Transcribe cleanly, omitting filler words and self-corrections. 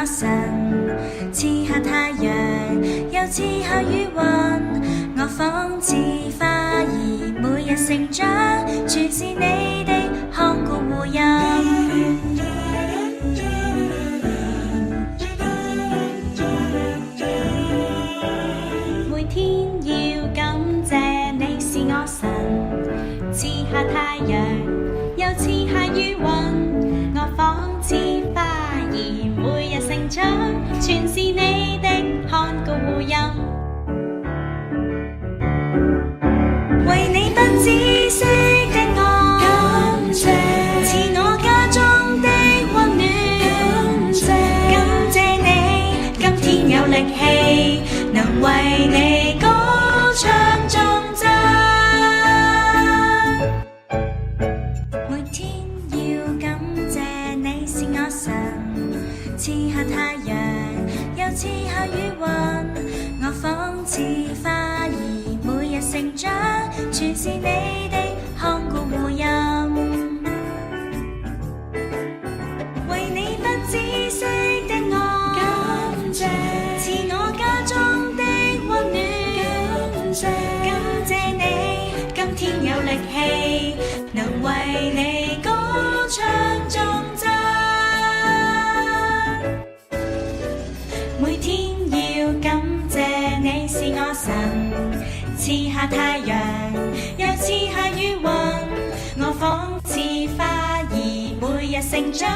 神，賜下太陽，又賜下雨雲。我仿似花兒，每日成長，全是你的看顧護蔭。每天要感謝你是我神，賜下太陽，又賜下雨雲。我仿似花兒，每日成長，全是你的看顧護蔭。為你不止息的愛，感謝賜我家中的溫暖，感謝你今天有力氣，能為你高唱頌讚。每天要感謝你是我神，賜下太陽，又賜下雨雲。我仿似花兒，每日成長，全是你的看顧護蔭。為你不止息的愛，感謝賜我家中的溫暖，感謝你今天有力氣，能為你高唱頌讚。每天要感謝你是我神，賜下太陽，又賜下雨雲。我仿似花兒，每日成長，